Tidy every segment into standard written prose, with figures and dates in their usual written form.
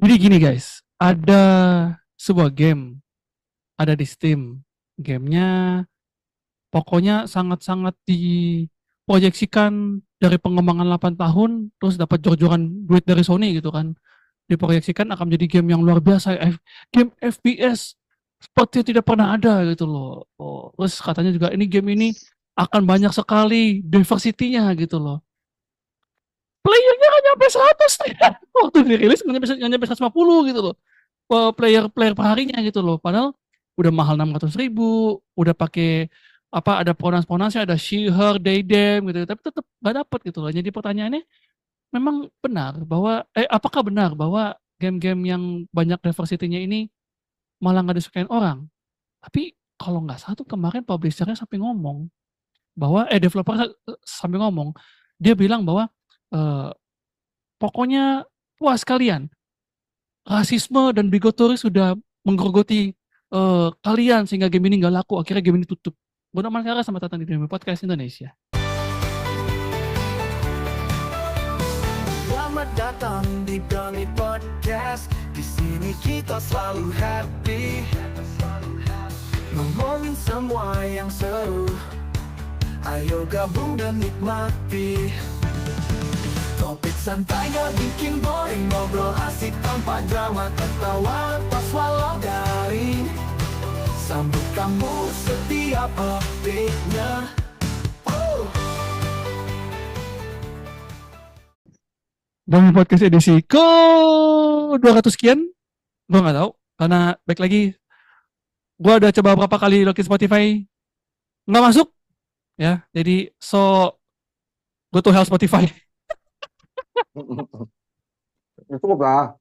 Jadi gini guys, ada sebuah game, ada di Steam. Gamenya pokoknya sangat-sangat diproyeksikan dari pengembangan 8 tahun, terus dapat jor-joran duit dari Sony gitu kan. Diproyeksikan akan menjadi game yang luar biasa, game FPS seperti tidak pernah ada gitu loh. Oh, terus katanya juga game ini akan banyak sekali diversity-nya gitu loh. Playernya nggak nyampe 100 ya. Waktu dirilis nggak nyampe 150 gitu loh. Player perharinya gitu loh. Padahal udah mahal 600.000, udah pakai ada pronounce-nya, ada she, her, they, them gitu, tapi tetap nggak dapet gitu loh. Jadi pertanyaannya, memang benar bahwa apakah benar bahwa game-game yang banyak diversity-nya ini malah nggak disukain orang? Tapi kalau nggak salah tuh kemarin publisher-nya sampai ngomong bahwa developer sampai ngomong, dia bilang bahwa eh, pokoknya puas kalian, rasisme dan bigotry sudah menggerogoti kalian sehingga game ini nggak laku, akhirnya game ini tutup. Bodoh amat, Kara, sama datang di Demi Podcast Indonesia. Selamat datang di Doni Podcast. Di sini kita selalu happy, ngomongin semua yang seru. Ayo gabung dan nikmati. Topik santai gak bikin boring, ngobrol asik tanpa drama, ketawa pas walau daring. Sambut kamu setiap update-nya. Demi Podcast edisi ke 200 sekian, gue nggak tahu karena baik lagi gue udah coba berapa kali login Spotify nggak masuk ya, jadi go to hell Spotify. Cukup lah.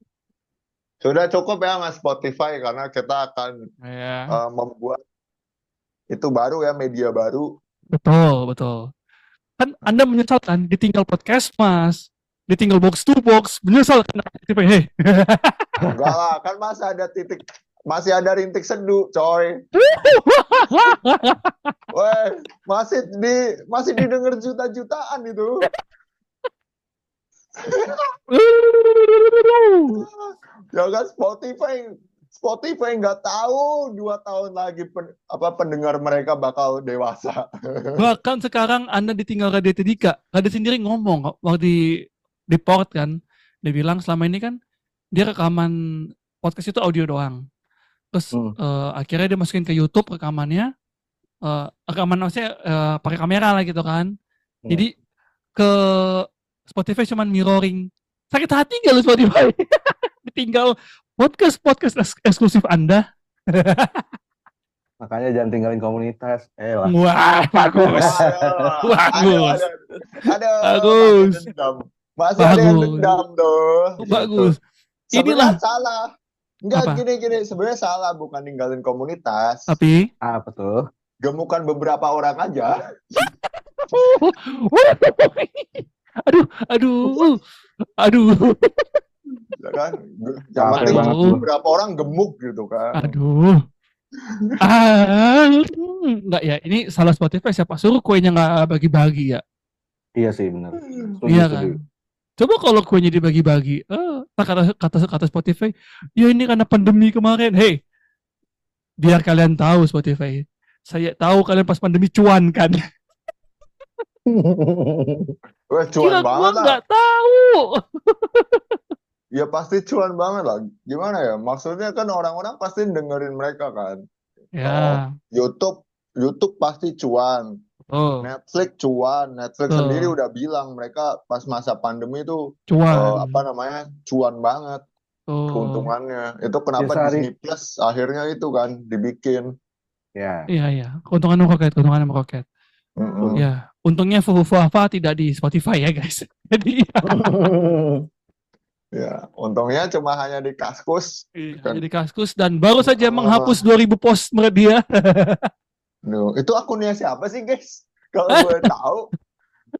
Sudah cukup ya Mas Spotify, karena kita akan Ya, membuat itu baru ya, media baru. betul. Kan Anda menyesal kan ditinggal podcast Mas, ditinggal box to box, menyesal kan Spotify. Hey. Enggak lah, kan masih ada rintik seduh, coy. Weh, masih didengar juta-jutaan itu. Ya kan, Spotify nggak tahu 2 tahun lagi pendengar mereka bakal dewasa. Bahkan sekarang Anda ditinggal Raditya Dika. Raditya sendiri ngomong waktu di port kan, dia bilang selama ini kan dia rekaman podcast itu audio doang. Terus akhirnya dia masukin ke YouTube rekamannya, rekaman maksudnya pakai kamera lah gitu kan. Jadi ke Spotify cuman mirroring. Sakit hati gak lu Spotify? Ditinggal podcast eksklusif Anda. Makanya jangan tinggalin komunitas. Lah. Wah, bagus. Bagus. Bagus. Masih ada yang dendam tuh. Bagus. Sebenarnya salah. Enggak, Apa? gini. Sebenarnya salah, bukan ninggalin komunitas. Tapi apa tuh? Gemukan beberapa orang aja. Aduh. Ya kan? Yang penting beberapa orang gemuk gitu kan. Aduh. Enggak ya, ini salah Spotify, siapa suruh kuenya nggak bagi-bagi ya? Iya sih, benar. Iya kan? Coba kalau kuenya dibagi-bagi, kata Spotify, ya ini karena pandemi kemarin. Hey, biar kalian tahu Spotify, saya tahu kalian pas pandemi cuan kan. Wah, cuan banget lah. Nggak tahu. Ya pasti cuan banget lah. Gimana ya? Maksudnya kan orang-orang pasti dengerin mereka kan. Ya. YouTube pasti cuan. Oh. Netflix cuan. Netflix sendiri udah bilang mereka pas masa pandemi itu cuan. Cuan banget. Keuntungannya. Itu kenapa Disney Plus akhirnya itu kan dibikin. Ya. Iya. Keuntungannya meroket. Ya, untungnya Fufu-Fufa tidak di Spotify ya guys. Jadi ya, untungnya cuma hanya di Kaskus. Hanya di Kaskus, dan baru saja menghapus 2000 post dia. Itu akunnya siapa sih guys? Kalau gue tahu.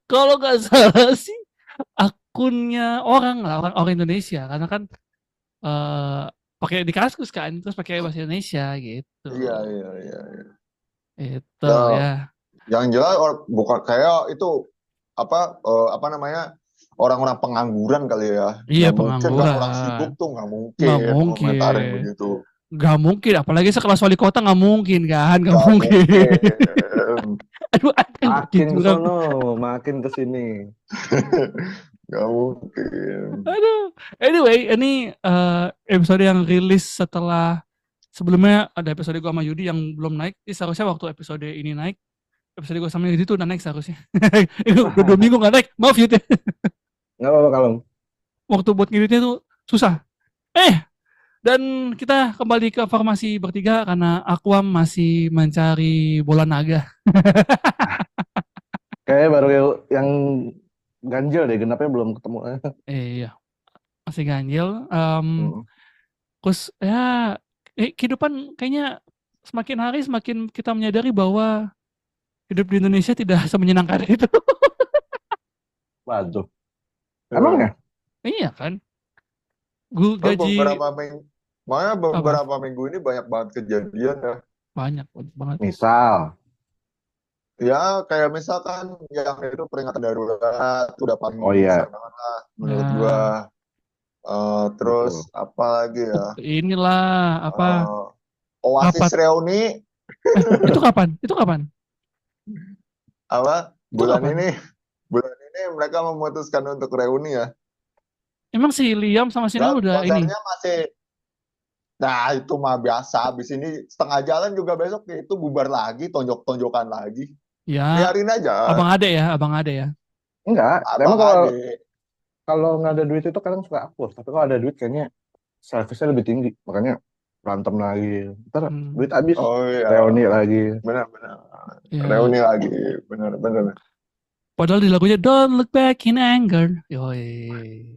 Kalau nggak salah sih akunnya orang Indonesia, karena kan pakai di Kaskus kan, terus pakai bahasa Indonesia gitu. Iya. Itu ya. Yang jelas bukan kayak itu apa namanya, orang-orang pengangguran kali ya. Iya, Nggak mungkin kan orang pengangguran. sibuk tuh nggak Nggak mungkin ngomentarin mungkin. begitu. Nggak mungkin, apalagi sekelas wali kota nggak mungkin kan, nggak Nggak mungkin. mungkin. Aduh, aduh, Makin ke jujur. sono, makin ke sini. Nggak mungkin. Aduh. Anyway, ini episode yang rilis setelah sebelumnya ada episode gua sama Yudi yang belum naik. Jadi seharusnya waktu episode ini naik, episode gua sama Yudi tuh udah naik seharusnya. Ini udah 2 minggu nggak naik. Maaf Yudi. Nggak apa-apa kalau Waktu buat ngeditnya tuh susah. Dan kita kembali ke formasi bertiga karena Aquam masih mencari bola naga. kayaknya baru yang ganjil deh, genapnya belum ketemu. Iya, masih ganjil. Hmm. Terus ya kehidupan kayaknya semakin hari semakin kita menyadari bahwa hidup di Indonesia tidak semenyenangkan itu. Waduh. Emangnya? Iya kan? Gue Kan gaji beberapa minggu ini banyak banget kejadian ya. banyak banget. Misal. Ya kayak misalkan yang itu peringatan darurat udah paling Oh iya. besar banget lah menurut Ya. gua. Terus Betul. apa lagi ya? Inilah apa? Oasis Apa? reuni Itu kapan? Itu kapan? apa? Itu Bulan kapan? ini mereka memutuskan untuk reuni ya. Emang si Liam sama Sinan Dan udah ini? konsernya masih. Nah itu mah biasa. Habis ini setengah jalan juga besok itu bubar lagi, tonjok-tonjokan lagi. Ya, Biarin aja. abang ade ya, abang ade ya. Enggak. Abang Emang kalau ade. kalau nggak ada duit itu kadang suka hapus. Tapi kalau ada duit kayaknya service-nya lebih tinggi. Makanya berantem lagi. Ntar duit habis. Oh iya. Reuni lagi. Benar-benar. Ya. Reuni lagi. Benar-benar. Padahal di lagunya Don't Look Back in Anger. Yoi.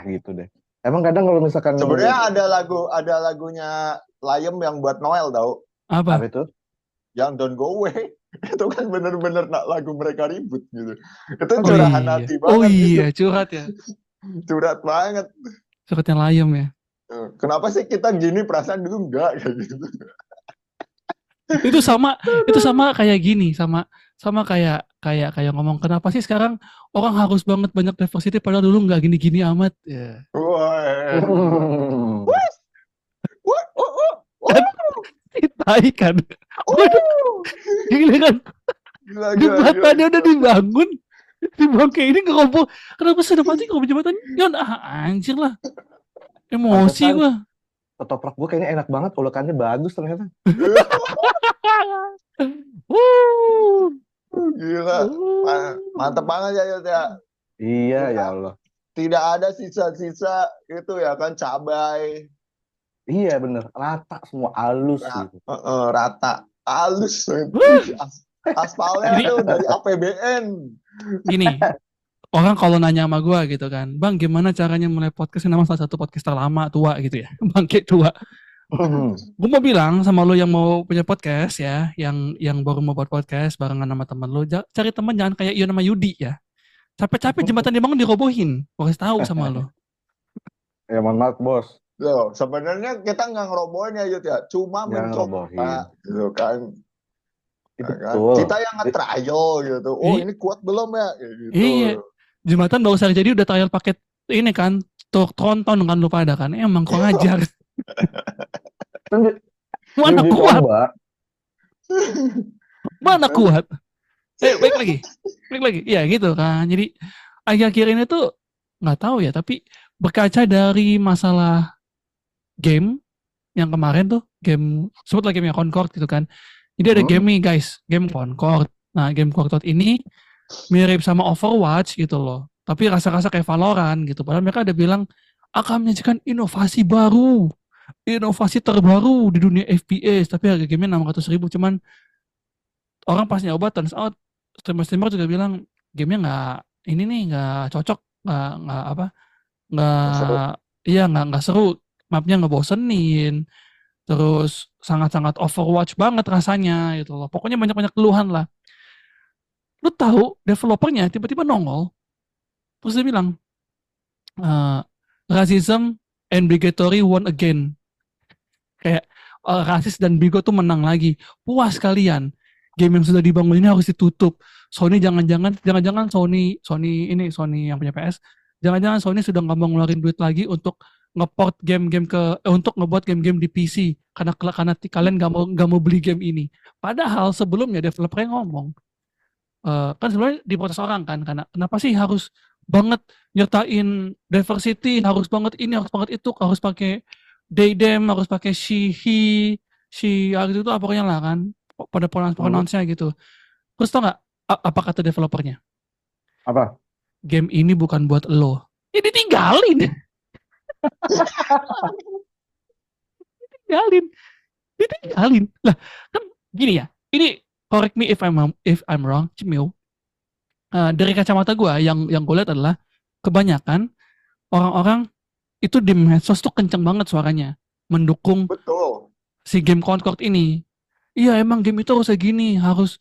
Gitu deh. Emang kadang kalau misalkan Sebenarnya ada lagunya Liam yang buat Noel tau. Apa? apa itu? Yang Don't Go Away. Itu kan bener-bener lagu mereka ribut gitu. Itu Oh curahan iya. hati banget. Oh gitu. iya, curhat ya. Curhat banget. Curhatnya Liam ya. Kenapa sih kita gini perasaan dulu enggak kayak gitu. Itu sama kayak gini, sama kayak ngomong kenapa sih sekarang orang harus banget banyak diversity padahal dulu nggak gini-gini amat. Ya. Wah. Tai kan. Gila kan. Jembatannya udah dibangun kayak ini ngeroboh. Kenapa sudah mati ngeroboh jembatan? Yon anjir lah. Emosi Pantesan. gua. Ketoprak gue kayaknya enak banget, ulekannya bagus ternyata. Gila. Mantap banget ya Yud ya. Iya ya Allah. Tidak ada sisa-sisa itu ya kan cabai. Iya bener, rata semua halus gitu. Rata. Halus. Aspalnya tuh dari APBN. Gini, orang kalau nanya sama gua gitu kan, Bang gimana caranya mulai podcast? Nama salah satu podcast terlama tua gitu ya, bangke tua. Gue mau bilang sama lo yang mau punya podcast ya, yang baru mau buat podcast barengan sama teman lo, cari teman jangan kayak Ion sama Yudi ya. Capek-capek jembatan dibangun dirobohin, gue kasih tahu sama lo. Ya mohon maaf bos. Loh, sebenarnya kita nggak ngerobohin ya Yud ya, cuma Jangan mencoba robohin. gitu kan. Itu Ya kan? betul. Kita yang nge-trial gitu. Oh ini kuat belum ya? Gitu. Iya, jembatan baru saja jadi udah trial paket ini kan, tonton kan lu pada kan, emang kok ngajar. Mana kuat? Mana kuat? Baik lagi. Iya gitu kan. Jadi akhir-akhir ini tuh nggak tahu ya, tapi berkaca dari masalah game yang kemarin tuh, game sebutlah game yang Concord gitu kan. Jadi ada game nih guys, game Concord. Nah game Concord ini mirip sama Overwatch gitu loh, tapi rasa-rasa kayak Valorant gitu. Padahal mereka ada bilang akan menyajikan inovasi baru, inovasi terbaru di dunia FPS, tapi harga gamenya 600.000. Cuman orang pas nyoba turns out streamer juga bilang gamenya nggak cocok, nggak seru, mapnya ngebosenin, terus sangat-sangat Overwatch banget rasanya gitu loh. Pokoknya banyak-banyak keluhan lah. Lu tahu developernya tiba-tiba nongol, terus dia bilang racism and bigotry won again. Kayak rasis dan bigot tuh menang lagi. Puas kalian. game yang sudah dibangun ini harus ditutup. Sony jangan-jangan Sony yang punya PS, jangan-jangan Sony sudah nggak mau ngeluarin duit lagi untuk ngeport game-game untuk ngebuat game-game di PC karena kalian nggak mau beli game ini. Padahal sebelumnya developernya ngomong, kan sebenarnya diprotes orang kan, karena kenapa sih harus banget nyertain diversity, harus banget ini, harus banget itu, harus pakai they them, harus pakai she gitu tuh pokoknya lah kan, pada pronounce-nya gitu. Terus tau nggak apa kata developernya? Apa? Game ini bukan buat lo. Ya ditinggalin. Ditinggalin. Lah, kan gini ya. Ini correct me if I'm wrong, Cimil. Dari kacamata gue yang gue lihat adalah kebanyakan orang-orang itu di medsos tuh kenceng banget suaranya mendukung Betul. si game Concord ini. Iya emang game itu harus kayak gini, harus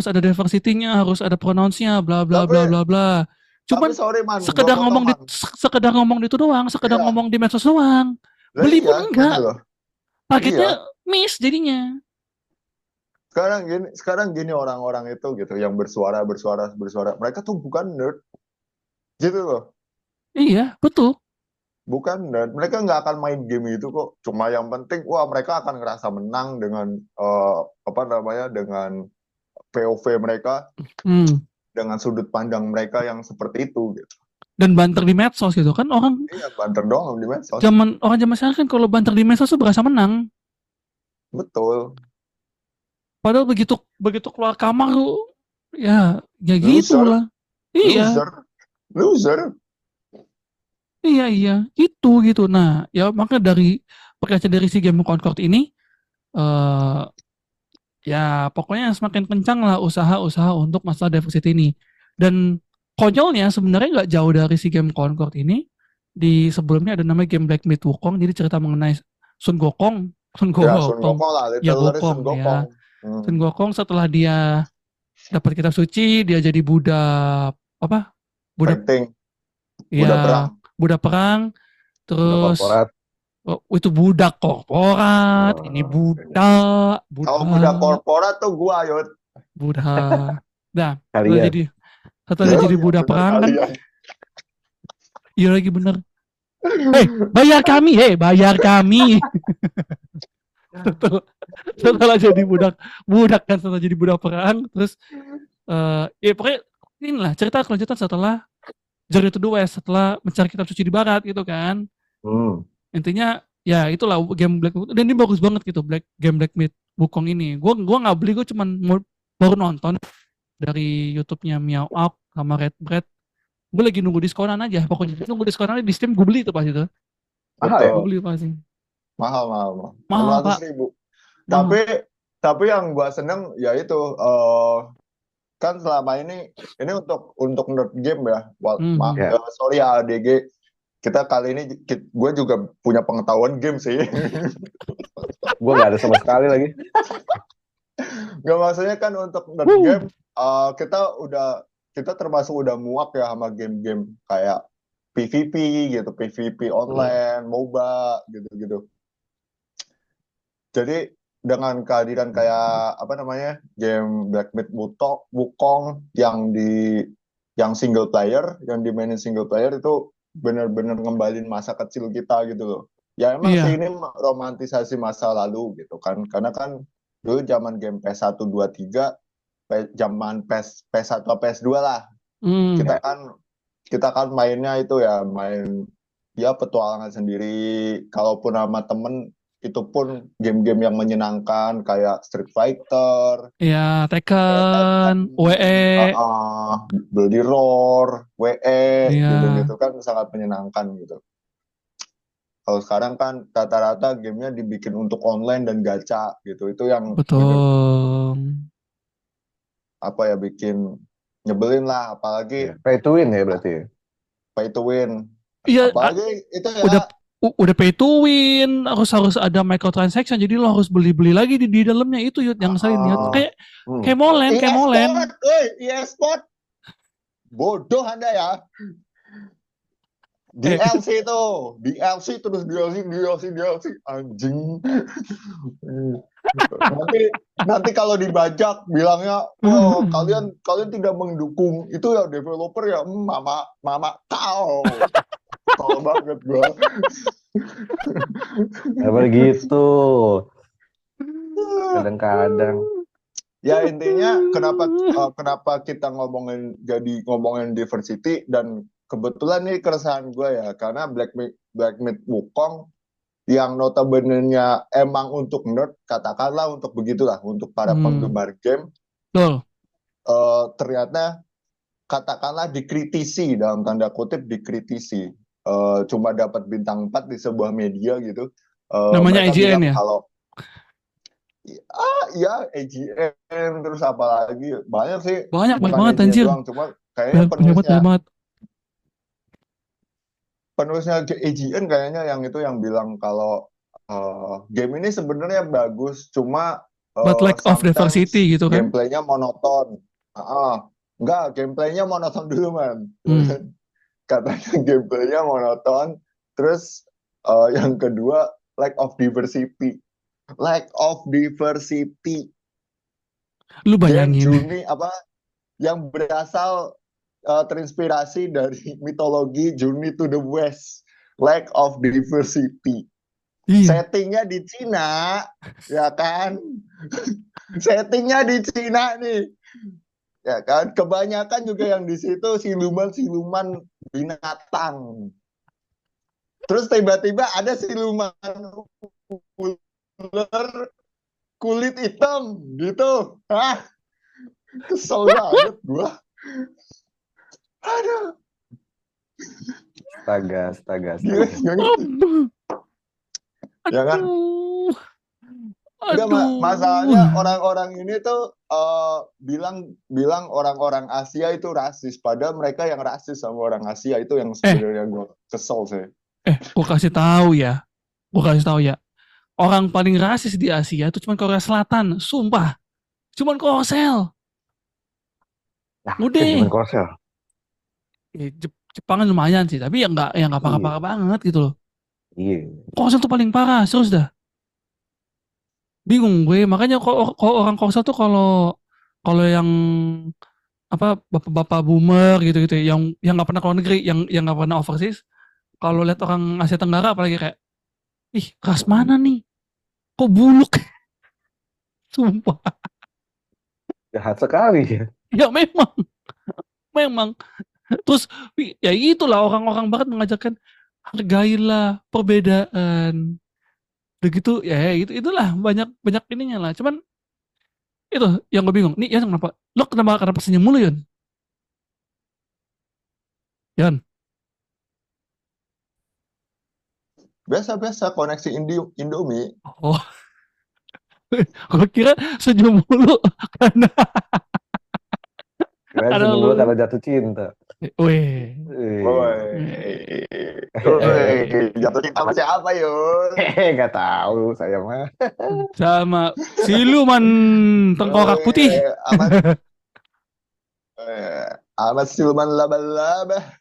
ada diversity-nya, harus ada pronounce-nya, bla bla bla Tapi bla bla. Cuman sorry man, sekedar gua potong, man. sekedar ngomong itu doang, sekedar Iya. ngomong di medsos doang. Lah Beli pun iya, enggak. gitu loh. Targetnya Iya. miss jadinya. Sekarang gini orang-orang itu gitu yang bersuara. Mereka tuh bukan nerd. Gitu loh. Iya, betul. Bukan nerd. Mereka nggak akan main game itu kok. Cuma yang penting, wah mereka akan ngerasa menang dengan dengan POV mereka, Hmm. dengan sudut pandang mereka yang seperti itu gitu. Dan banter di medsos gitu kan, orang Iya, banter doang di medsos. zaman sekarang kan kalau banter di medsos tuh berasa menang. Betul. Padahal begitu keluar kamar lu ya gitu Loser. lah. Iya, Loser. iya, gitu. Nah, ya maka berkaca dari si game Concord ini, ya pokoknya semakin kencang lah usaha untuk masalah diversity ini. Dan konyolnya sebenarnya nggak jauh dari si game Concord ini. Di sebelumnya ada namanya game Black Myth Wukong, jadi cerita mengenai Sun Gokong, Ya, Sun Gokong lah. ya Literally Gokong Sun ya. Gokong. Sun Gokong setelah dia dapat kitab suci, dia jadi budak Fighting. ya Budak perang. budak perang, Udah terus korporat. itu budak korporat, ini budak Kalau budak korporat tuh gua, Yud. budak. Nah, Kalian. setelah dia jadi budak Bener perang kan, kalian. iya lagi bener. Bayar kami. setelah jadi budak kan, setelah jadi budak perang, terus ya pokoknya inilah cerita kelanjutan setelah Journey to the West, setelah mencari kitab suci di barat gitu kan. Intinya ya itulah game Black Myth, dan ini bagus banget gitu game Black Myth Wukong ini. Gua nggak beli, gue cuman baru nonton dari YouTube-nya Meow Out sama Red Bread. Gue lagi nunggu diskonan aja, pokoknya nunggu diskonan di Steam, gue beli itu pas itu. Mahal ya? Gue beli pasti. Mahal. Mahal, 600.000. Mahal. Tapi yang gua seneng ya itu kan selama ini untuk nerd game ya. Sorry ya ADG, kita kali ini gue juga punya pengetahuan game sih. Gue nggak ada sama sekali lagi. Gak, maksudnya kan untuk nerd game kita termasuk udah muak ya sama game-game kayak PvP gitu, PvP online, MOBA gitu. Jadi dengan kehadiran kayak game Black Myth Wukong yang single player, yang dimainin single player itu bener-bener ngembalin masa kecil kita gitu loh. Ya emang sih ini romantisasi masa lalu gitu kan, karena kan dulu zaman game PS1, 2, 3, zaman PS1 atau PS2 lah. Kita kan mainnya itu ya main petualangan sendiri, kalaupun sama temen itu pun game-game yang menyenangkan kayak Street Fighter, ya Tekken, WE, Bloody Roar, WE, gitu kan sangat menyenangkan gitu. Kalau sekarang kan rata-rata gamenya dibikin untuk online dan gacha gitu, itu yang betul. Bikin nyebelin lah, apalagi pay to win ya berarti. Pay to win. Iya, apalagi itu ya udah pay to win, harus ada microtransaction, jadi lo harus beli lagi di dalamnya itu yang saya lihat kayak molen. E-sport bodoh Anda ya. DLC itu DLC terus DLC anjing. Nanti nanti kalau dibajak bilangnya, wah kalian tidak mendukung itu ya developer ya, mama mama kau. Tol banget gua. Apa gitu? Kadang-kadang. Ya intinya kenapa kita ngomongin diversity, dan kebetulan nih keresahan gue ya karena Black Myth Wukong yang notabene-nya emang untuk nerd, katakanlah untuk begitulah, untuk para penggemar game, Betul. ternyata katakanlah dikritisi, dalam tanda kutip dikritisi. Cuma dapat bintang 4 di sebuah media gitu. Namanya Mereka IGN bilang ya? kalau ya AGN, terus apa lagi, banyak sih, Banyak bukan banget AGN anjir. doang, cuma kayaknya Banyak banget. penulisnya AGN kayaknya yang itu yang bilang kalau game ini sebenarnya bagus, cuma But lack of sometimes diversity gitu kan? gameplaynya monoton. Enggak, gameplaynya monoton dulu man. Hmm. Katanya gameplaynya monoton, terus yang kedua lack of diversity. Lack of diversity. Lu Game bayangin. Journey apa yang berasal terinspirasi dari mitologi Journey to the West. Lack of diversity. Iya. Settingnya di Cina, ya kan? Settingnya di Cina nih, ya kan? Kebanyakan juga yang di situ siluman-siluman binatang. Terus tiba-tiba ada siluman ular kulit hitam gitu. Kesel banget gua. Aduh, Astaga. gila, gak ngerti. Ya kan? Aduh. Enggak, masalahnya orang-orang ini tuh bilang orang-orang Asia itu rasis, padahal mereka yang rasis sama orang Asia, itu yang sebenarnya gue kesel sih. Gue kasih tahu ya. Orang paling rasis di Asia itu cuma Korea Selatan, sumpah. Cuman Korsel. Nah, Udah. cuman Korsel. Jepang kan lumayan sih, tapi ya nggak parah-parah banget gitu loh. Iya. Korsel tuh paling parah, serius dah. Bingung gue, makanya kok orang Korsel tuh kalau kalau yang apa bapak-bapak boomer gitu-gitu yang nggak pernah keluar negeri, yang nggak pernah overseas, kalau lihat orang Asia Tenggara apalagi kayak, ih ras mana nih? Kok buluk? Sumpah. Jahat sekali ya. Ya memang. Terus ya itulah orang-orang barat mengajarkan hargailah perbedaan. Begitu ya itulah banyak banyak ininya lah. Cuman itu yang gue bingung. Nih ya kenapa? Lo kenapa senyum mulu Yon? Yon. Biasa-biasa koneksi Indomie. Oh, gue kira senyum mulu karena Kirain ada senyum lu. lu karena jatuh cinta. Weh. Woi, jatuh cinta sama siapa yun? Nggak tahu saya mah. Sama siluman tengkorak putih. Amat siluman laba-laba.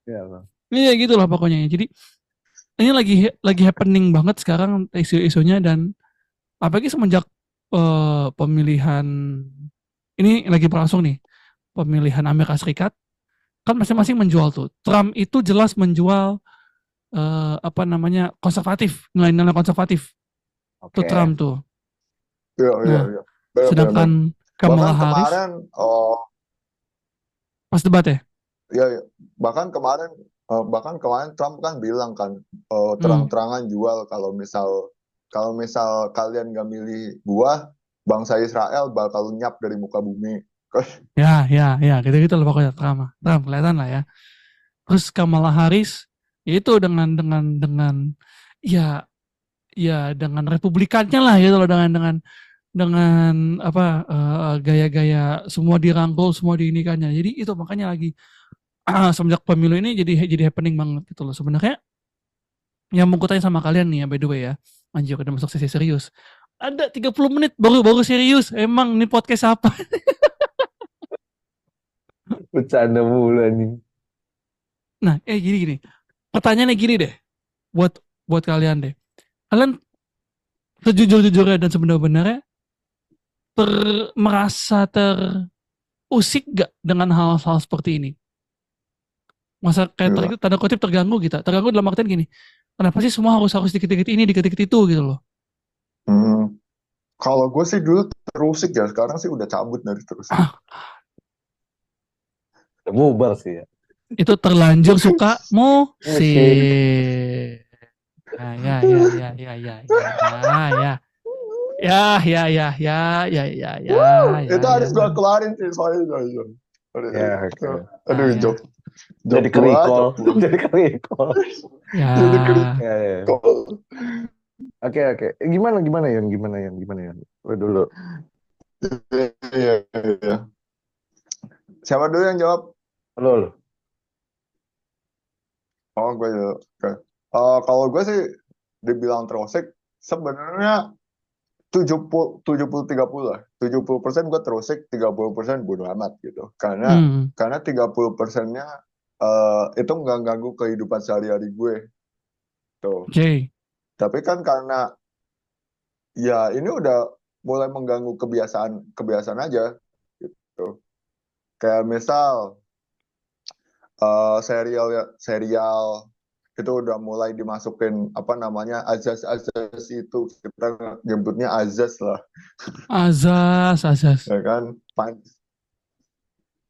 Ya, Bang. Iya gitu lah pokoknya. Jadi ini lagi happening banget sekarang isu-isunya, dan apalagi semenjak pemilihan ini lagi berlangsung nih, pemilihan Amerika Serikat, kan masing-masing menjual tuh. Trump itu jelas menjual apa namanya konservatif, nilai-nilai konservatif. Tuh Oke. Trump tuh. Iya. Nah, Bener. sedangkan Kamala Bahkan Harris kemarin, pas debat ya. ya, bahkan kemarin Trump kan bilang kan, terang-terangan jual kalau misal kalian gak milih gua, bangsa Israel bakal nyap dari muka bumi. Ya, gitu-gitu lah pokoknya Trump kelihatan lah ya. Terus Kamala Harris itu dengan dengan republikannya lah gitu loh, dengan apa gaya-gaya semua dirangkul, semua diinikannya. Jadi itu makanya lagi semenjak pemilu ini jadi happening banget gitu loh. Sebenarnya yang mau gue tanya sama kalian nih ya, by the way ya. Anjir udah masuk sesi serius. Ada 30 menit baru serius. Emang ini podcast apa? Bercanda mulu nih. Nah, gini. Pertanyaannya gini deh. Buat kalian deh. Kalian sejujur-jujurnya dan sebenar-benarnya merasa terusik gak dengan hal-hal seperti ini? Masa kayak Gila. tanda kutip terganggu gitu. Terganggu dalam artian gini, kenapa sih semua harus harus dikit-dikit ini, dikit-dikit itu gitu loh. Hmm. Kalau gue sih dulu terusik ya, sekarang sih udah cabut dari terusik. Ah, Udah bubar sih ya. itu terlanjur suka Musik. musik. Ya. Ya, ya, ya, ya, ya, ya, ya, ya, Itu ya. harus gue keluarin sih, sorry. Ya, oke. Aduh, Ya, job ya. job Jadi gua, ke-recall. job gua. Jadi ke-recall. Jadi Ya. Ya, ya. critical. Oke, oke. Gimana, Yan? Lu dulu. Iya, iya. Siapa dulu yang jawab? Lu. Oh, gue dulu. Oke. Kalau gue sih dibilang terusik, sebenarnya 70-30 lah. 70% gue terusik, 30% bodo amat gitu. Hmm. Karena 30%-nya itu nggak ganggu kehidupan sehari-hari gue. Tuh. Oke. Tapi kan karena ya ini udah mulai mengganggu kebiasaan aja gitu. Kayak misal serial itu udah mulai dimasukin apa namanya azas-azas, itu kita nyebutnya azas lah, Azas. ya kan.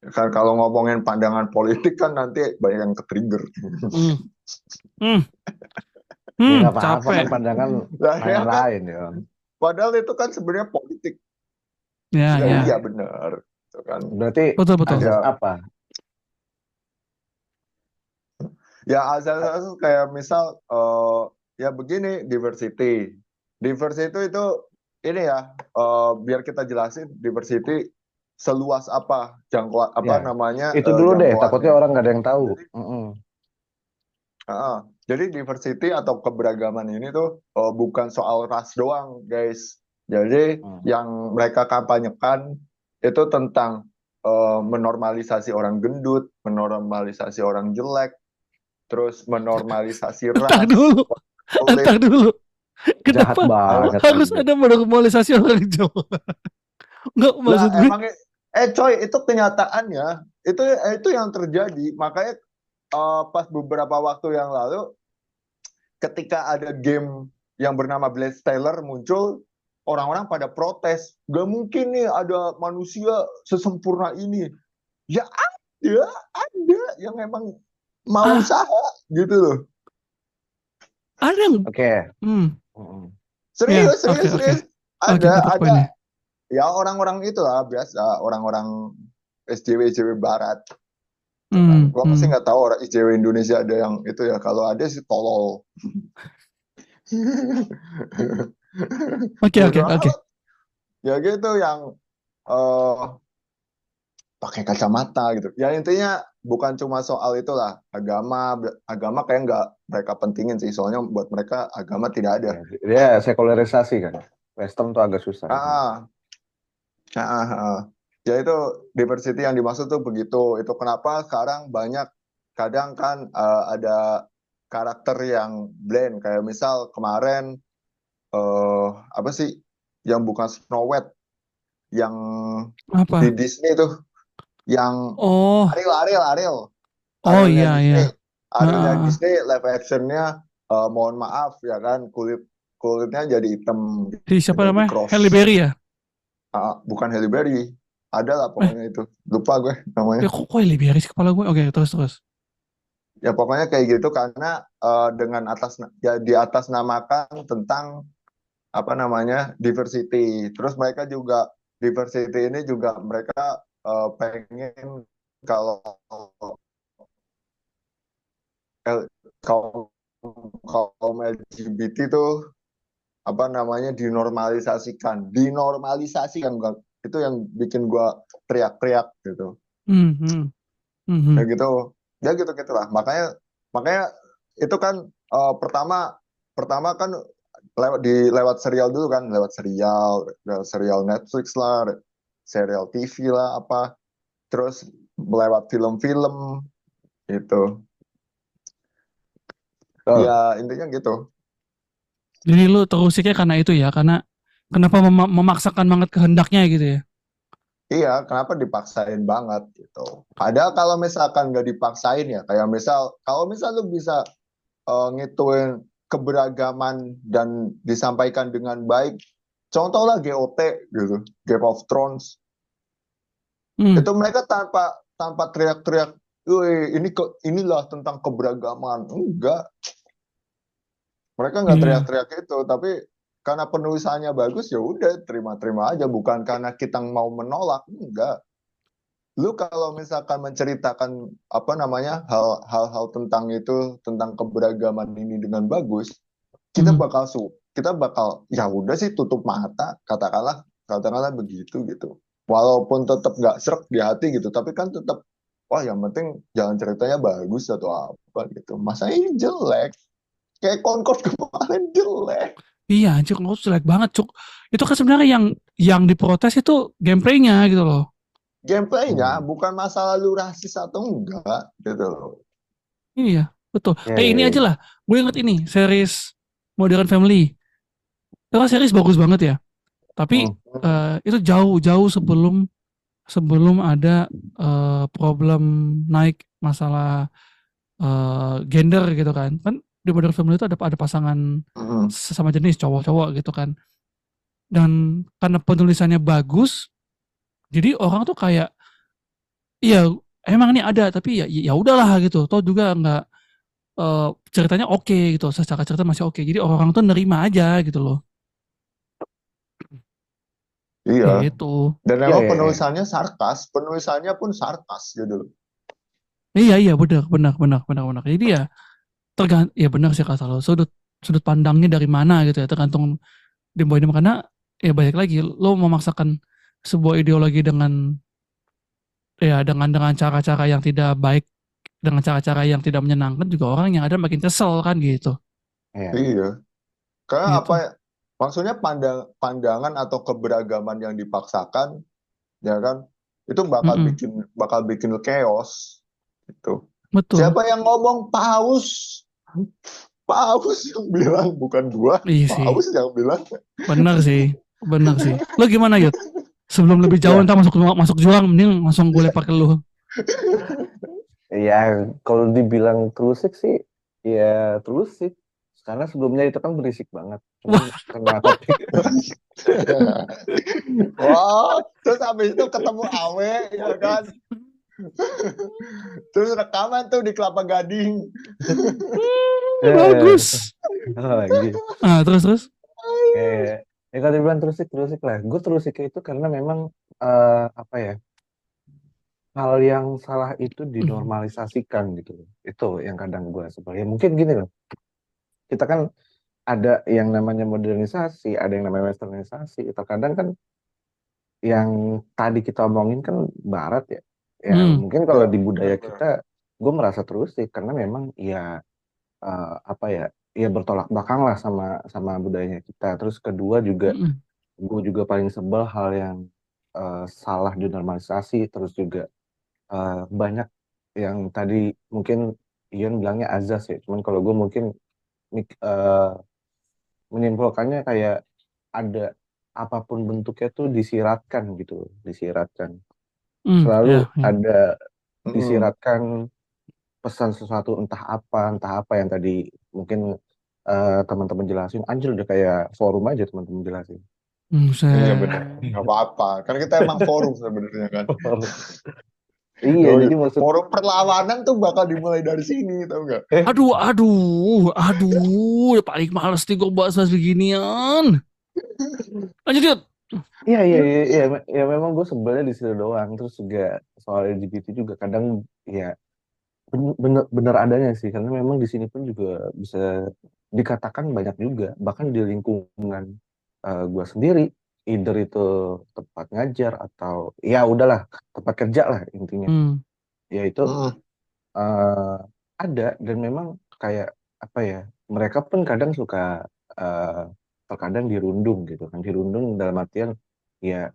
Kan kalau ngomongin pandangan politik kan nanti banyak yang ke-trigger. Hmm. Hmm. Ya nggak apa-apa kan Capek. pandangan Nah, ya kan, lain-lain ya. padahal itu kan sebenarnya politik. Ya, Ya iya ya. benar, itu kan. Berarti Betul. azas Ya, apa? ya azas-azas kayak misal ya begini, diversity itu ini ya, biar kita jelasin diversity seluas apa jangkauan apa Ya, namanya, itu dulu deh. Takutnya jangkauannya. orang nggak ada yang tahu. Jadi jadi diversity atau keberagaman ini tuh bukan soal ras doang, guys. Jadi Mm. yang mereka kampanyekan itu tentang menormalisasi orang gendut, menormalisasi orang jelek, terus menormalisasi Entar ras, dulu. kulit. Entar dulu. Jahat Kenapa Halo? banget harus ini. ada normalisasi orang Jawa? Enggak, Lah maksud gue. emang coy, itu kenyataannya, itu yang terjadi. Makanya pas beberapa waktu yang lalu ketika ada game yang bernama Bloodstained muncul, orang-orang pada protes. Gak mungkin nih ada manusia sesempurna ini. Ya ada yang emang mau Ah, usaha gitu loh. ada yang Oke. hmm. Mm. Ya, Serius. oke. Oke, Ada, dapat poinnya. ya orang-orang itu lah biasa, orang-orang SJW Barat. Hmm. Gua masih nggak tahu orang SJW Indonesia ada yang itu ya. Kalau ada sih tolol. Oke. Bodoh amat. Ya gitu yang eh pakai kacamata gitu. Ya intinya bukan cuma soal itulah, agama kayak nggak mereka pentingin sih, soalnya buat mereka agama tidak ada. Ya, dia sekularisasi kan. Western tuh agak susah. Ah, ya itu diversity yang dimaksud tuh begitu. Itu kenapa sekarang banyak kadang kan ada karakter yang blend, kayak misal kemarin apa sih yang bukan Snow White, yang di Apa? Disney tuh, yang Oh, Arielnya iya, Disney, iya. Ah, live actionnya, mohon maaf ya kan, kulitnya jadi hitam, si siapa jadi namanya? cross. Halle Berry ya? Bukan Halle Berry, ada lah Eh, pokoknya itu, lupa gue namanya. kok Halle Berry sih kepala gue? Oke, terus. Ya pokoknya kayak gitu, karena dengan di atas namakan tentang apa namanya diversity. Terus mereka juga diversity ini juga mereka pengen kalau L- kaum kaum LGBT tuh apa namanya dinormalisasikan, itu yang bikin gua teriak-teriak gitu. Hmm, hmm, hmm, hmm. Ya gitu, ya gitu gitulah. Makanya itu kan pertama pertama kan lewat serial dulu kan, lewat serial Netflix lah, serial TV lah apa, terus lewat film-film itu. Betul. Ya intinya gitu. Jadi lu terusiknya karena itu ya, karena kenapa memaksakan banget kehendaknya gitu ya. Iya, kenapa dipaksain banget gitu. Padahal kalau misalkan nggak dipaksain ya, kayak kalau misal lu bisa ngituin keberagaman dan disampaikan dengan baik. Contoh lah GOT gitu, Game of Thrones. Hmm, Itu mereka tanpa tanpa teriak-teriak, "Wih, inilah tentang keberagaman." Enggak, mereka nggak iya. teriak-teriak itu, tapi karena penulisannya bagus ya udah terima-terima aja, bukan karena kita mau menolak, enggak. Lu kalau misalkan menceritakan apa namanya hal-hal tentang itu, tentang keberagaman ini dengan bagus, kita Hmm, bakal kita bakal ya udah sih tutup mata, katakanlah begitu gitu, walaupun tetap nggak serak di hati gitu, tapi kan tetap wah yang penting jangan ceritanya bagus atau apa gitu, masa ini jelek kayak Concord kemarin jelek. iya anjir lu jelek banget cuk. Itu kan sebenarnya yang diprotes itu gameplaynya gitu loh. Gameplaynya Hmm. bukan masalah lu rasis atau enggak gitu loh. Iya, betul. Ya, Kayak ya, ini ya. aja lah. Gue inget ini series Modern Family. Itu kan series bagus banget ya. Tapi Hmm. itu jauh-jauh sebelum sebelum ada problem naik masalah gender gitu kan. Kan di Modern Family itu ada pasangan Mm-mm. sesama jenis cowok-cowok gitu kan. Dan karena penulisannya bagus, jadi orang tuh kayak iya emang ini ada tapi ya ya udahlah gitu. Toh juga nggak ceritanya oke gitu. Secara cerita masih oke. Jadi orang tuh nerima aja gitu loh. Ya Iya, itu. dan Ya, emang ya, ya. penulisannya pun sarkas gitu loh. Iya iya benar benar benar benar benar. Jadi ya ya benar sih kata lo. Sudut sudut pandangnya dari mana gitu ya tergantung dimbawain karena ya balik lagi lo memaksakan sebuah ideologi dengan cara-cara yang tidak baik, dengan cara-cara yang tidak menyenangkan, juga orang yang ada makin kesel kan gitu. Ya. Iya, karena apa Gitu. ya, maksudnya pandangan atau keberagaman yang dipaksakan ya kan, itu Mm-mm. bakal bikin chaos gitu. Betul. Siapa yang ngomong? Paus yang bilang, bukan gua. Iya sih. Paus yang bilang. Benar sih. Benar sih. Lo gimana Yud? Sebelum lebih jauh Ya, ntar masuk masuk jurang mending langsung gue lempar ke lu. ya, kalau dibilang terusik sih, ya terusik. Karena sebelumnya itu kan berisik banget. Cuman Wah, karena topik, Wah, terus habis itu ketemu Awe ya kan, terus rekaman tuh di Kelapa Gading. eh, bagus. lagi. Ah, terus terus. Kalau dibilang terusik, terusik lah. Gue terusik itu karena memang apa ya, hal yang salah itu dinormalisasikan gitu loh. Itu yang kadang gue sebel. Ya mungkin gini loh. Kita kan ada yang namanya modernisasi, ada yang namanya westernisasi. Terkadang kan yang tadi kita omongin kan barat ya. Ya Hmm. mungkin kalau Ya, di budaya benar-benar. kita, gue merasa terusik karena memang ya apa ya, ya bertolak belakang lah sama sama budayanya kita. Terus kedua juga, Mm-mm. gue juga paling sebel hal yang salah dinormalisasi. Terus juga banyak yang tadi mungkin Ian bilangnya azas ya. Cuman kalau gue mungkin menyimpulkannya kayak ada apapun bentuknya tuh disiratkan gitu, disiratkan. Selalu Ya, ya. ada Mm-mm. disiratkan pesan sesuatu entah apa yang tadi mungkin teman-teman jelasin. Anjir udah kayak forum aja teman-teman jelasin. Iya Buset. benar, nggak apa-apa. Kan kita emang forum sebenarnya kan. Iya, Yoi. jadi maksud Forum perlawanan tuh bakal dimulai dari sini, tau nggak? Aduh, aduh, aduh, paling males nih gue bahas-bahas beginian. Lanjut, Yud. iya, iya, iya, iya, ya memang gue sebelnya di situ doang. Terus juga soal LGBT juga kadang ya bener, bener adanya sih, karena memang di sini pun juga bisa dikatakan banyak juga, bahkan di lingkungan gue sendiri, either itu tempat ngajar atau ya udahlah tempat kerja lah intinya, Hmm. yaitu Mm-mm. eh, ada. Dan memang kayak apa ya, mereka pun kadang suka eh, terkadang dirundung gitu kan, dirundung dalam artian ya,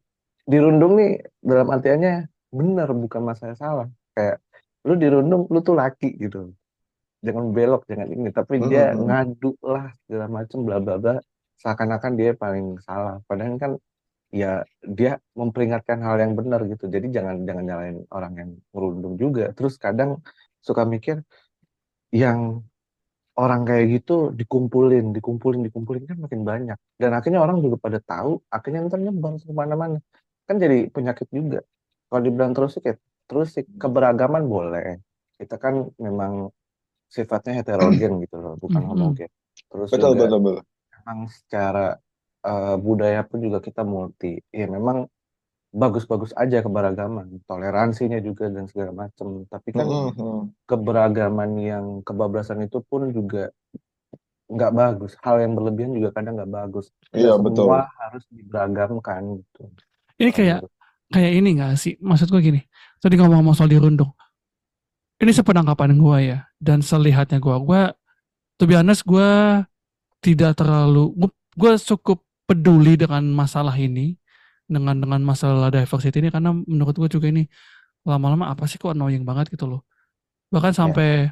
dirundung nih dalam artiannya benar, bukan masalah salah, kayak lu dirundung lu tuh laki gitu. jangan belok, jangan ini, tapi dia ngadu lah segala macam bla bla bla, seakan-akan dia paling salah. Padahal kan ya dia memperingatkan hal yang benar gitu. Jadi jangan jangan nyalain orang yang merundung juga. Terus kadang suka mikir yang orang kayak gitu dikumpulin kan makin banyak. Dan akhirnya orang juga pada tahu, akhirnya ntar nyebar kemana-mana. Kan jadi penyakit juga. Kalau dibilang terus sih keberagaman boleh. Kita kan memang sifatnya heterogen gitu loh, bukan homogen. Terus Betul, juga betul, betul. memang secara budaya pun juga kita multi. Ya memang bagus-bagus aja keberagaman, toleransinya juga dan segala macam. Tapi kan keberagaman yang kebablasan itu pun juga nggak bagus. Hal yang berlebihan juga kadang nggak bagus. Iya, Nggak betul. semua harus diberagamkan gitu. Ini Kalau kayak ini gak sih? Maksud gue gini. Tadi ngomong soal dirundung. Ini sepenangkapan gue ya. Dan selihatnya gue to be honest, gue tidak terlalu, gue cukup peduli dengan masalah ini, dengan masalah diversity ini, karena menurut gue juga ini lama-lama apa sih kok annoying banget gitu loh. Bahkan sampai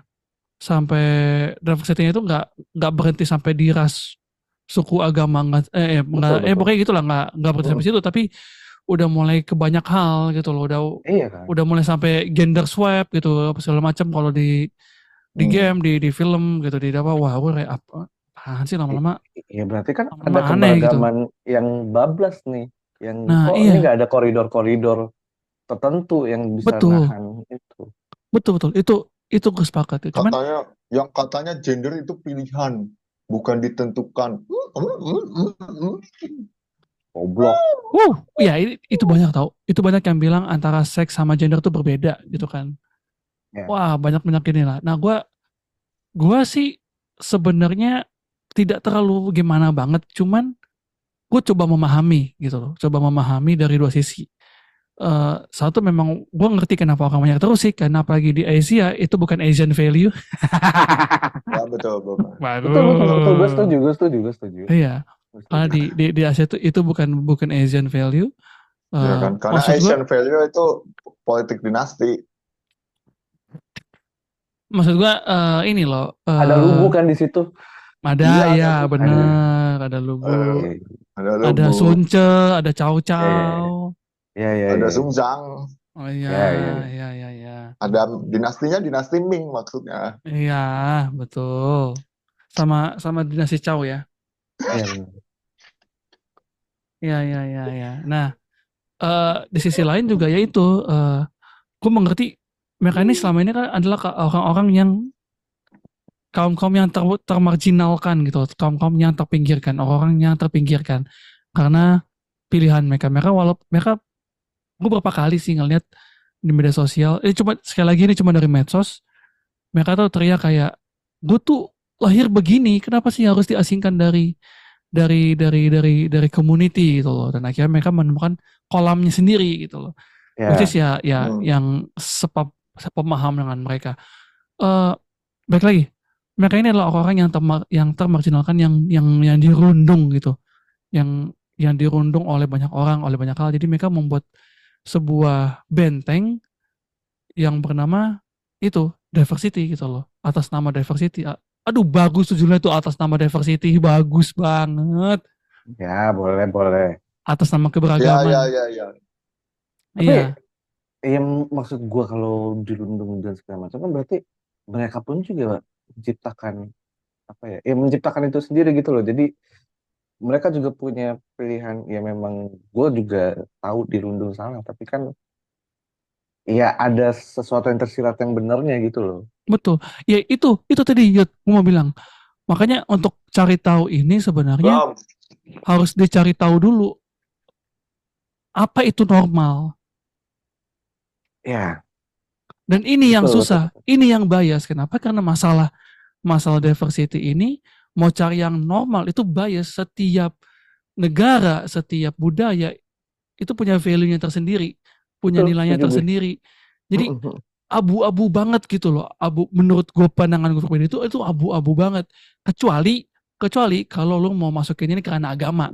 diversity itu nggak berhenti sampai di ras, suku, agama, betul. pokoknya gitulah, nggak berhenti sampai situ, tapi udah mulai ke banyak hal gitu loh, Iya kan? udah mulai sampai gender swap gitu apa segala macam kalau di game, di film gitu, di apa, wah gue kayak apaan sih lama-lama. Iya berarti kan ada Lama-lama aneh gitu. keberagaman yang bablas nih, yang Nah, kok iya. ini nggak ada koridor-koridor tertentu yang bisa Betul. nahan itu. Betul. Itu gue sepakat. Cuman Katanya gender itu pilihan, bukan ditentukan. Goblok. ya itu banyak tau. Itu banyak yang bilang antara seks sama gender tuh berbeda gitu kan. Ya. Wah, banyak inilah. Nah, gue sih sebenarnya tidak terlalu gimana banget, cuman gue coba memahami gitu loh. Coba memahami dari dua sisi. Satu, memang gue ngerti kenapa orang banyak terus sih, karena apalagi di Asia itu bukan Asian value. Ya, betul. Betul. Gue setuju. Iya. Karena di Asia itu bukan Asian value. Ya kan? Karena Asian value itu politik dinasti. Maksud gue ini loh. Ada lugu kan di situ. Ada, Iya, ya benar. Ada lugu. Ada sunce, ada cao. Iya. Ada Sungzang. Oh iya. Ada dinastinya dinasti Ming maksudnya. Iya, betul. Sama dinasti Cao ya. Iya benar. Iya. Nah, di sisi lain juga yaitu gue mengerti mereka ini selama ini kan adalah orang-orang yang kaum yang termarginalkan gitu, kaum yang terpinggirkan, orang yang terpinggirkan karena pilihan mereka. Gue beberapa kali sih ngeliat di media sosial, sekali lagi ini cuma dari medsos, mereka tuh teriak kayak, gue tuh lahir begini, kenapa sih harus diasingkan dari community gitu loh. Dan akhirnya mereka menemukan kolamnya sendiri gitu loh. Which is yang sepemaham dengan mereka. Baik lagi, mereka ini adalah orang-orang yang termarginalkan, yang dirundung gitu, yang dirundung oleh banyak orang, oleh banyak hal. Jadi mereka membuat sebuah benteng yang bernama itu diversity gitu loh, atas nama diversity. Aduh, bagus judulnya itu, atas nama diversity, bagus banget. Ya, boleh. Atas nama keberagaman. Ya. Iya. Yang maksud gue kalau dirundung dan segala macam kan berarti mereka pun juga menciptakan menciptakan itu sendiri gitu loh. Jadi mereka juga punya pilihan. Ya memang gue juga tahu dirundung salah, tapi kan ya ada sesuatu yang tersirat yang benernya gitu loh. Betul. Ya itu tadi gue mau bilang. Makanya untuk cari tahu ini sebenarnya harus dicari tahu dulu apa itu normal. Ya. Dan ini yang susah, ini yang bias. Kenapa? Karena masalah diversity ini mau cari yang normal itu bias. Setiap negara, setiap budaya itu punya value-nya tersendiri, punya nilainya tersendiri. Jadi abu-abu banget gitu loh. Menurut gue, pandangan gue itu abu-abu banget. Kecuali kalau lo mau masukin ini karena agama,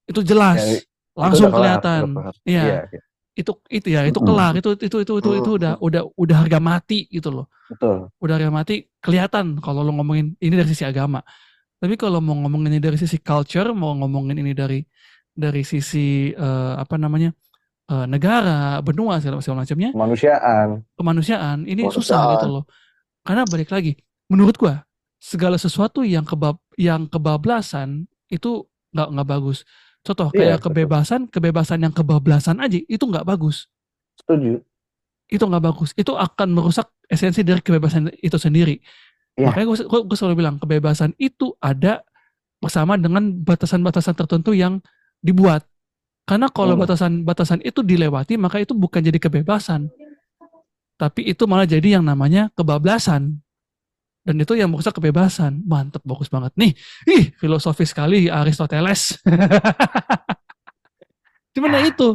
itu jelas, langsung kelihatan. Iya. itu ya itu Mm-mm. kelar itu udah harga mati gitu loh. Betul. Udah harga mati kelihatan kalau lo ngomongin ini dari sisi agama. Tapi kalau mau ngomongin ini dari sisi culture, mau ngomongin ini dari sisi apa namanya negara, benua segala macamnya, Kemanusiaan. kemanusiaan ini susah gitu Kemanusiaan. loh. Karena balik lagi, menurut gua segala sesuatu yang kebablasan itu nggak bagus. Contoh Iya, kayak betul. kebebasan yang kebablasan aja itu nggak bagus. Setuju. Itu nggak bagus. Itu akan merusak esensi dari kebebasan itu sendiri. Iya. Makanya gue selalu bilang kebebasan itu ada bersama dengan batasan-batasan tertentu yang dibuat. Karena kalau Hmm. batasan-batasan itu dilewati, maka itu bukan jadi kebebasan. Tapi itu malah jadi yang namanya kebablasan. Dan itu yang merusak kebebasan. Mantep, bagus banget. Nih, filosofis sekali Aristoteles. Cuman ya itu.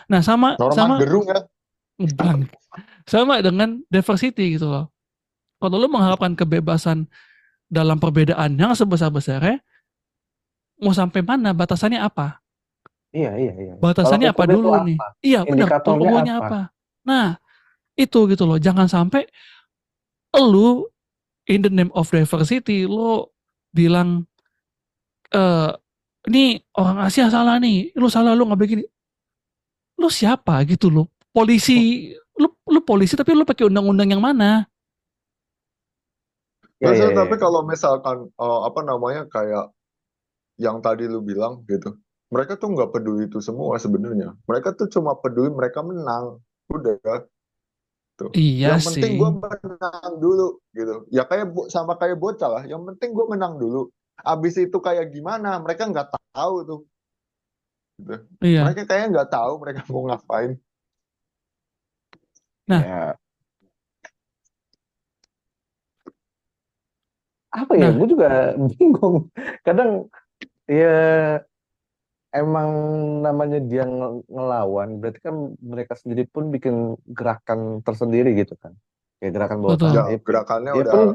Nah, sama Norman gerung ya. bang, sama dengan diversity gitu loh. Kalau lo mengharapkan kebebasan dalam perbedaan yang sebesar-besarnya, mau sampai mana? Batasannya apa? Iya, iya, iya. Tolak Batasannya apa ukurnya itu dulu nih? apa? Iya benar, tolak Indikatornya ukurnya apa? apa? Nah, itu gitu loh. Jangan sampai lu in the name of diversity lo bilang eh ini orang Asia salah nih, lu salah lu nggak begini. Lu siapa gitu loh? Polisi, lu polisi tapi lu pakai undang-undang yang mana? Ya, Terus ya, tapi ya. kalau misalkan apa namanya kayak yang tadi lu bilang gitu, mereka tuh nggak peduli itu semua sebenarnya. Mereka tuh cuma peduli mereka menang. Udah tuh. Iya Yang sih. penting gue menang dulu gitu. Ya kayak sama kayak bocah lah. Yang penting gue menang dulu. Abis itu kayak gimana? Mereka nggak tahu tuh. Gitu. Iya. Mereka kayaknya nggak tahu mereka mau ngapain. Nah, Ya, apa ya? nah, Gue juga bingung. Kadang ya emang namanya dia ngelawan, berarti kan mereka sendiri pun bikin gerakan tersendiri gitu kan. Kayak gerakan bawah betul. tanah. Ya gerakannya Ya udah pun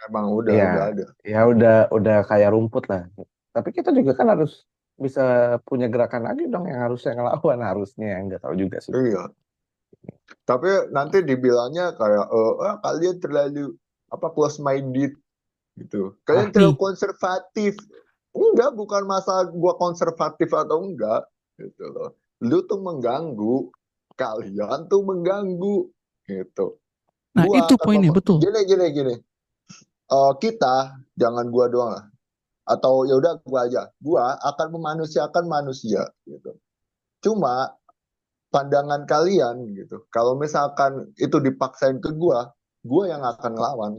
emang udah ya ada. ya udah kayak rumput lah. Tapi kita juga kan harus bisa punya gerakan lagi dong yang harusnya ngelawan harusnya, nggak tahu juga sih. Iya. Tapi nanti dibilangnya kayak kalian terlalu apa close minded gitu. Kalian terlalu Nih, konservatif. Enggak, bukan masalah gua konservatif atau enggak gitu loh. Lu tuh mengganggu, kalian tuh mengganggu gitu. nah Gua itu akan poinnya betul. gini. Kita jangan gua doang lah. Atau ya udah gua aja. Gua akan memanusiakan manusia gitu. Cuma pandangan kalian gitu. Kalau misalkan itu dipaksain ke gua yang akan ngelawan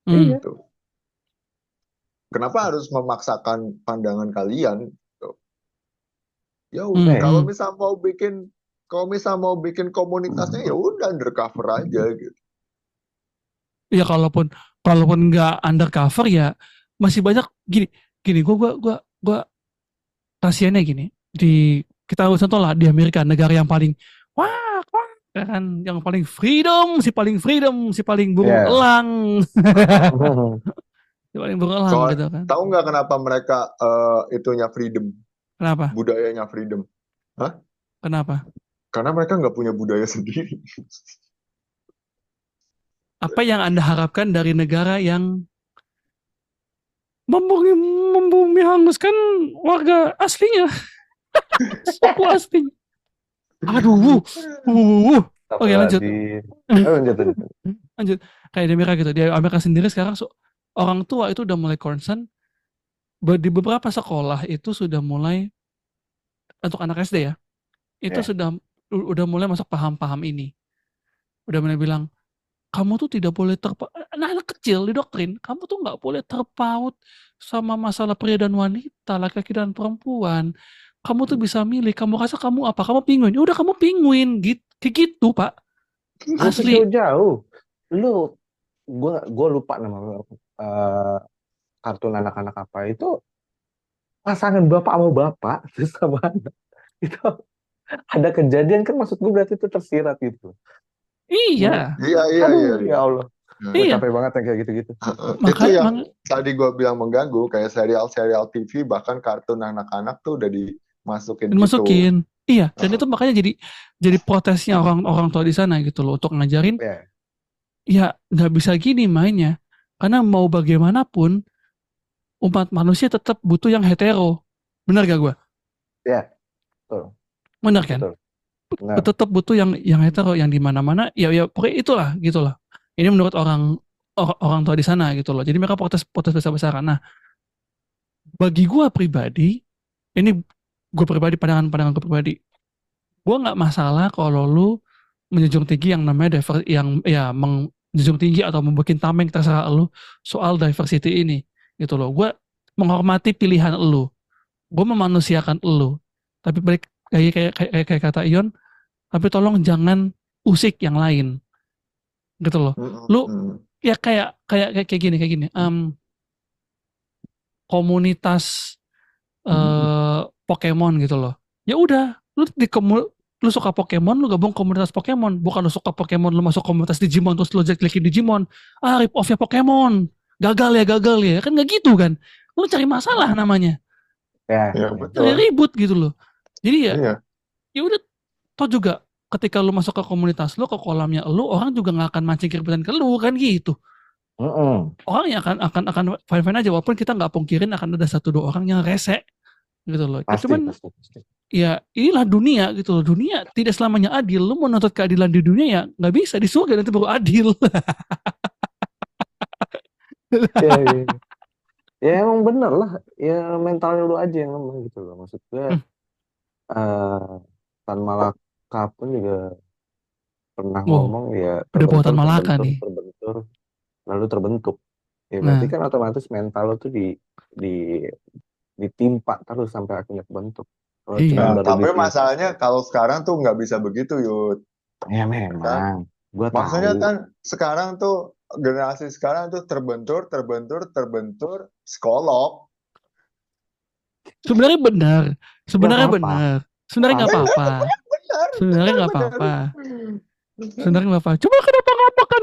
Hmm. Iya. gitu. Kenapa harus memaksakan pandangan kalian? Gitu. Ya Hmm. kalau Hmm. misal mau bikin komunitasnya ya udah undercover aja gitu. Ya kalaupun nggak undercover ya masih banyak gini gini gua kasiannya gini di kita contoh lah di Amerika negara yang paling wah kan yang paling freedom si paling burung Ya. elang si paling burung elang gitu kan. Tahu nggak kenapa mereka itunya freedom, Kenapa? budayanya freedom? Hah? Kenapa? Karena mereka nggak punya budaya sendiri. Apa yang Anda harapkan dari negara yang membumi hanguskan warga aslinya, suku aslinya? Aduh, oke lanjut. Lanjut. Lanjut. Kayak di Amerika gitu. Di Amerika sendiri sekarang orang tua itu udah mulai concern di beberapa sekolah itu sudah mulai untuk anak SD ya. Itu Ya. udah mulai masuk paham-paham ini. Udah mulai bilang, kamu tuh tidak boleh anak-anak kecil didoktrin, kamu tuh nggak boleh terpaut sama masalah pria dan wanita, laki-laki dan perempuan. Kamu tuh bisa milih, kamu rasa kamu apa? Kamu penguin. Ya udah kamu penguin gitu. Kayak gitu, Pak. Gak usah Asli. jauh-jauh. Gue lupa nama kartun anak-anak apa itu, pasangan bapak sama bapak terus sama anak itu ada kejadian kan, maksud gue berarti itu tersirat gitu. Iya. Iya. Aduh, ya Allah, gue Iya. capek banget yang kayak gitu-gitu. Itu yang Makanya tadi gue bilang mengganggu, kayak serial-serial TV bahkan kartun anak-anak tuh udah dimasukin gitu. dimasukin. Iya, dan itu makanya jadi protesnya orang tua di sana gitu loh untuk ngajarin Ya, ya nggak bisa gini mainnya. Karena mau bagaimanapun umat manusia tetap butuh yang hetero. Benar gak gue? ya, betul, Benar kan? betul, benar. Tetap butuh yang hetero yang di mana-mana ya pokoknya itulah gitulah. Ini menurut orang tua di sana gitu loh. Jadi mereka protes besar-besaran. Nah, bagi gue pribadi, ini gue pribadi pandangan gue pribadi, gue nggak masalah kalau lu menjunjung tinggi yang namanya yang ya menjunjung tinggi atau membuat tameng terserah lu soal diversity ini gitu loh. Gue menghormati pilihan lu, gue memanusiakan lu. Tapi balik kayak kata Ion, tapi tolong jangan usik yang lain gitu loh. Lu ya kayak gini. Komunitas Pokemon gitu loh. Ya udah, lu suka Pokemon, lu gabung komunitas Pokemon. Bukan lu suka Pokemon, lu masuk komunitas Digimon terus lu jelek-jelekin Digimon. Ah, rip off ya Pokemon. Gagal ya. Kan nggak gitu kan. Lu cari masalah namanya. Ya, Ya Cari betul. ribut gitu loh. Jadi ya, Iya. ya udah toh juga ketika lu masuk ke komunitas lu, ke kolamnya lu, orang juga nggak akan mancing keributan ke lu kan gitu. mm-mm. Orang yang akan fine-fine aja walaupun kita nggak pungkirin akan ada satu dua orang yang rese gitu loh. Ya, Pasti, cuman pasti, pasti. ya inilah dunia gitu loh. Dunia tidak selamanya adil. Lu mau nuntut keadilan di dunia ya nggak bisa, di surga nanti baru adil. Ya, ya, ya emang bener lah. Ya mentalnya lu aja yang lemah gitu loh. Maksud gue, Hmm, Tan Malaka pun juga pernah wow, ngomong ya udah buatan terbentur, Malaka terbentur, nih. terbentur, lalu terbentuk. Ya berarti Nah, kan otomatis mental lu tuh di ditimpa terus sampai akhirnya kebentuk. Kalau cuman Nah, iya. baru tapi ditimpa, masalahnya kalau sekarang tuh nggak bisa begitu, Yud. ya Kan? memang, gue Maksudnya tahu. kan sekarang tuh generasi sekarang tuh terbentur psikolog. sebenarnya benar. Gak Sebenarnya apa-apa, benar. gak Sebenarnya nggak apa-apa. apa-apa. Benar, Sebenarnya benar, nggak benar. apa-apa. Sebenarnya nggak apa-apa. Cuma kenapa ngambek kan?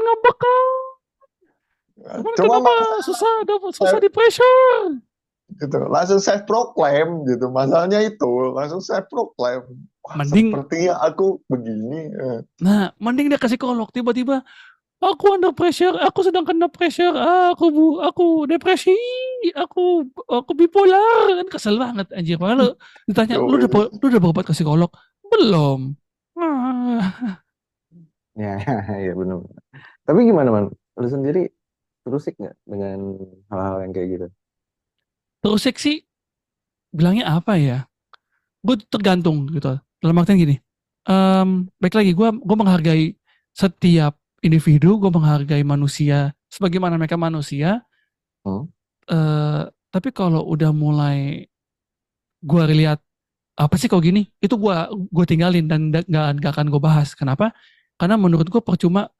Cuman Cuma kenapa susah di pressure? gitu, langsung self proclaim gitu. Masalahnya itu langsung self proclaim. Wah, Mending, sepertinya aku begini. mending dia kasih psikolog tiba-tiba aku under pressure, aku sedang kena pressure, aku depresi, aku bipolar, kan kesel banget anjir. Padahal lu ditanya, Yo, lu udah berobat ke psikolog? Belum. Ah, Ya, ya benar. Tapi gimana man? Lu sendiri terusik nggak dengan hal-hal yang kayak gitu? terus sih bilangnya apa ya? Gue tergantung gitu. Dalam artian gini, baik lagi gue menghargai setiap individu, gue menghargai manusia sebagaimana mereka manusia. Hmm? Tapi kalau udah mulai gue lihat apa sih kok gini, itu gue tinggalin dan nggak akan gue bahas. Kenapa? Karena menurut gue percuma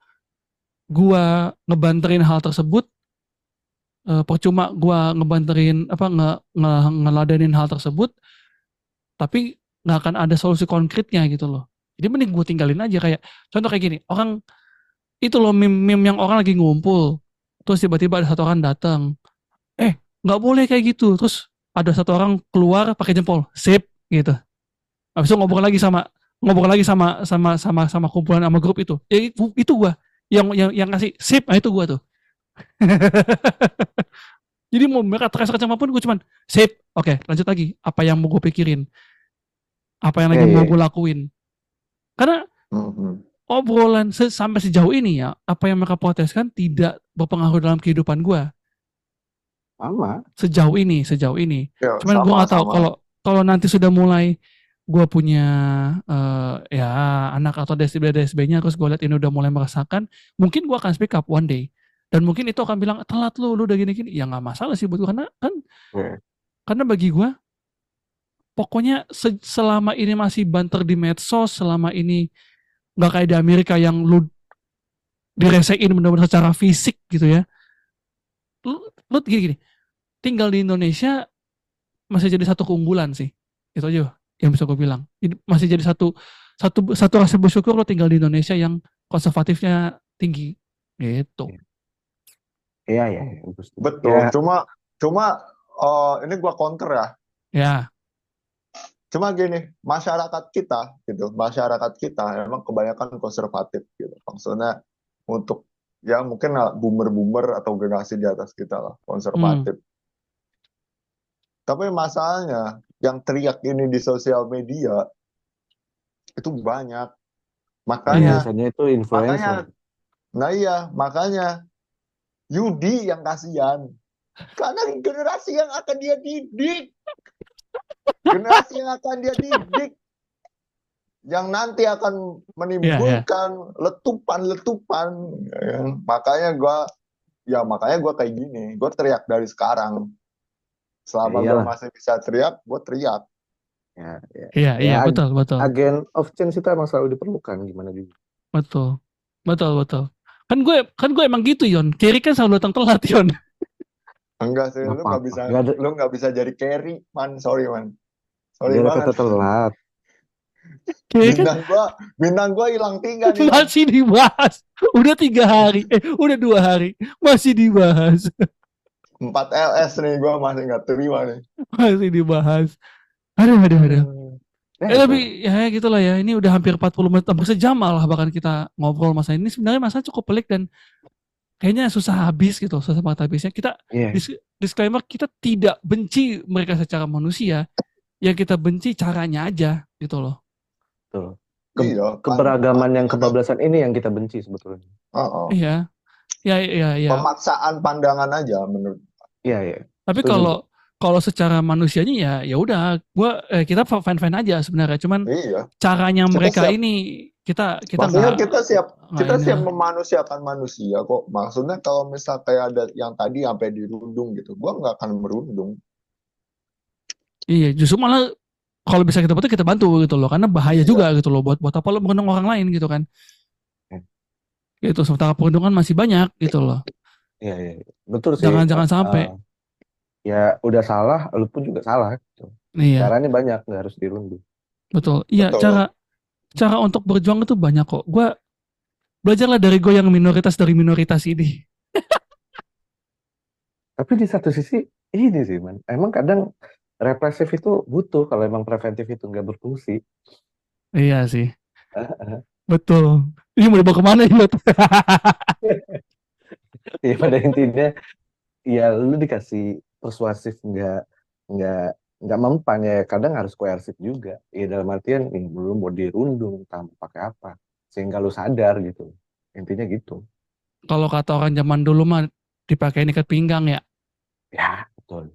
gue ngebanterin hal tersebut, percuma gue ngebanterin apa ngeladenin hal tersebut, tapi nggak akan ada solusi konkretnya gitu loh. Jadi mending gue tinggalin aja. Kayak contoh kayak gini, orang itu loh meme yang orang lagi ngumpul, terus tiba-tiba ada satu orang datang, nggak boleh kayak gitu, terus ada satu orang keluar pakai jempol, sip gitu. Habis itu ngobrol lagi sama kumpulan sama grup itu. Ya, itu gua yang ngasih sip, nah itu gua tuh. Jadi mau mereka terasa apapun gue cuman sip, oke, lanjut lagi. Apa yang mau gue pikirin? Apa yang Ya, lagi mau ya, gue lakuin? Karena Mhm. obrolan sampai sejauh ini ya, apa yang mereka proteskan tidak berpengaruh dalam kehidupan gue sama. sejauh ini. Ya, Cuman gue nggak tahu sama. kalau kalau nanti sudah mulai gue punya ya anak atau DSB-nya terus gue lihat ini udah mulai merasakan, mungkin gue akan speak up one day dan mungkin itu akan bilang telat lu udah gini-gini, ya nggak masalah sih buat gue Ya. karena bagi gue pokoknya selama ini masih banter di medsos, selama ini nggak kayak di Amerika yang lu diresein benar-benar secara fisik gitu ya, lu gini-gini tinggal di Indonesia masih jadi satu keunggulan sih, itu aja yang bisa gue bilang. Masih jadi satu rasa bersyukur lo tinggal di Indonesia yang konservatifnya tinggi gitu. Iya, ya, ya, Gusti. Betul. Ya, Cuma ini gua counter ya. Ya, Cuma gini, masyarakat kita emang kebanyakan konservatif gitu. Maksudnya untuk ya mungkin boomer-boomer atau generasi di atas kita lah Hmm. konservatif. Tapi masalahnya yang teriak ini di sosial media itu banyak. Nah, Iya. Makanya, biasanya itu influencer. makanya Yudi yang kasihan. Karena generasi yang akan dia didik, generasi yang akan dia didik, yang nanti akan Iya, iya. menimbulkan letupan-letupan. Ya. Makanya gue kayak gini, gue teriak dari sekarang. Selama Ya gue iyalah. masih bisa teriak, gue teriak. Ya, ya. Iya, Ya, iya, betul, betul. agen of change itu emang selalu diperlukan gimana juga. Betul. Betul, betul. Kan gue emang gitu, Yon. Kerry kan selalu datang telat, Yon. Enggak sih, Nggak lu nggak apa-apa. bisa, Nggak ada, lu nggak bisa jadi carry, man. Sorry, man. Sorry nggak ada banget. kata telat. Kerry kan Bintang gua hilang 3 nih, man. masih dibahas. Udah 3 hari. Udah 2 hari. Masih dibahas. 4 LS nih, gua masih nggak terima nih. Masih dibahas. Aduh. Itu. Tapi ya gitulah ya. Ini udah hampir 40 menit, hampir sejam malah bahkan kita ngobrol masalah ini. Sebenarnya masalah cukup pelik dan kayaknya susah habis gitu, susah banget habisnya. Kita Iya, disclaimer, kita tidak benci mereka secara manusia. Yang kita benci caranya aja gitu loh. betul. Iya, Keberagaman yang kebablasan ini yang kita benci sebetulnya. Iya. Ya. Pemaksaan pandangan aja menurut. Iya, iya. Tapi Setuju. kalau secara manusianya ya udah kita fine-fine aja sebenarnya. Cuman Iya. caranya Kita mereka siap. ini kita Maksudnya nggak kita ini siap lah. memanusiakan manusia kok. Maksudnya kalau misal kayak ada yang tadi sampai dirundung gitu, gua nggak akan merundung. Iya, justru malah kalau bisa kita bantu, kita bantu gitu loh, karena bahaya Iya. juga gitu loh, buat apa lo mengundang orang lain gitu kan. Gitu, sementara perundungan masih banyak gitu loh. Iya, iya. Betul sih. Jangan sampai. Ya udah salah, lu pun juga salah. Gitu. Iya, Caranya banyak, nggak harus dirundung. betul. Iya, Betul. cara untuk berjuang itu banyak kok. Gua belajarlah dari gue yang minoritas ini. Tapi di satu sisi, ini sih, man. Emang kadang represif itu butuh kalau emang preventif itu nggak berfungsi. Iya sih, betul. Ini mau dibawa kemana ini? Ya pada intinya, ya lu dikasih persuasif nggak nggak mempan ya. Kadang harus koersif juga. Ya dalam artian, nih, lu mau dirundung tanpa pakai apa, sehingga lu sadar gitu. Intinya gitu. Kalau kata orang zaman dulu mah dipakai ikat pinggang ya, Ya, betul.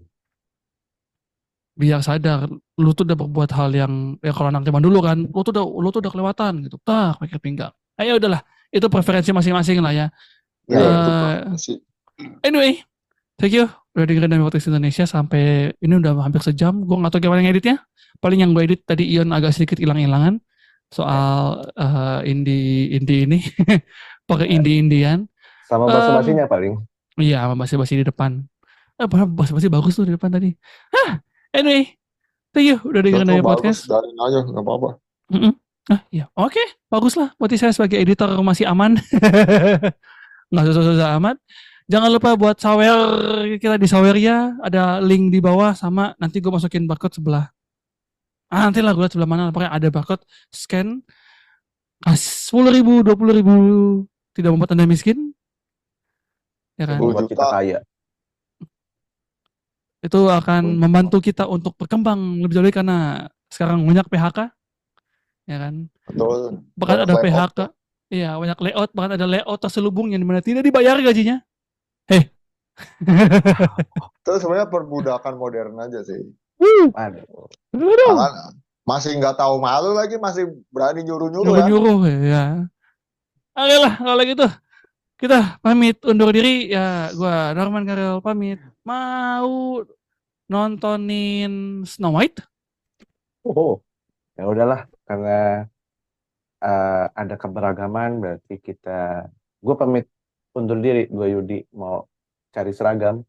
biar sadar lu tuh udah berbuat hal yang ya kalau anak zaman dulu kan, lu tuh udah kelewatan gitu. Pakai ikat pinggang. Ayo udahlah, itu preferensi masing-masing lah ya. Iya, itu Eh, sih. anyway, thank you udah dengerin dari Podcast Indonesia sampai ini udah hampir sejam. Gue nggak tahu gimana ngeditnya. Paling yang gue edit tadi Ion agak sedikit hilang-hilangan soal indie ini, pakai indie-indian. Sama basa-basinya paling. Iya, sama basi-basi di depan. Padahal basi-basi bagus tuh di depan tadi. Anyway, thank you udah dengerin dari Bagus, podcast. darin aja, nggak apa-apa. Mm-mm. Iya, oke, bagus lah. Berarti saya sebagai editor masih aman. Nggak susah-susah amat. Jangan lupa buat sawer kita di Saweria, ada link di bawah sama nanti gue masukin barcode sebelah. Nanti lah gue liat sebelah mana, pokoknya ada barcode, scan, 10.000, 20.000, tidak membuat Anda miskin, ya kan? 10 Buat kita juta. kaya. Itu akan membantu kita untuk berkembang lebih jauh karena sekarang banyak PHK, ya kan? Betul. Bahkan Banyak ada layout PHK, tuh. iya banyak layout, bahkan ada layout terselubung yang dimana tidak dibayar gajinya. Hei, Itu sebenarnya perbudakan modern aja sih. Aduh. Makanya masih nggak tahu malu lagi, masih berani nyuruh-nyuruh ya. nyuruh-nyuruh ya. Oke lah, kalau gitu kita pamit undur diri ya. Gua Norman Karel pamit. Mau nontonin Snow White? Oh, ya udahlah karena ada keberagaman berarti gue pamit undur diri, gue Yudi mau cari seragam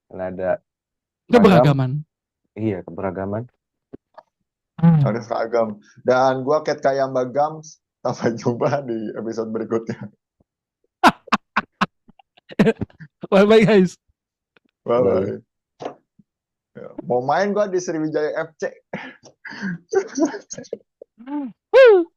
karena ada seragam. Keberagaman. Iya, keberagaman. Ada seragam. Dan gua Cat Kayamba Gams. Sampai jumpa di episode berikutnya. Bye bye guys. Bye bye. Mau main gua di Sriwijaya FC. Wuh.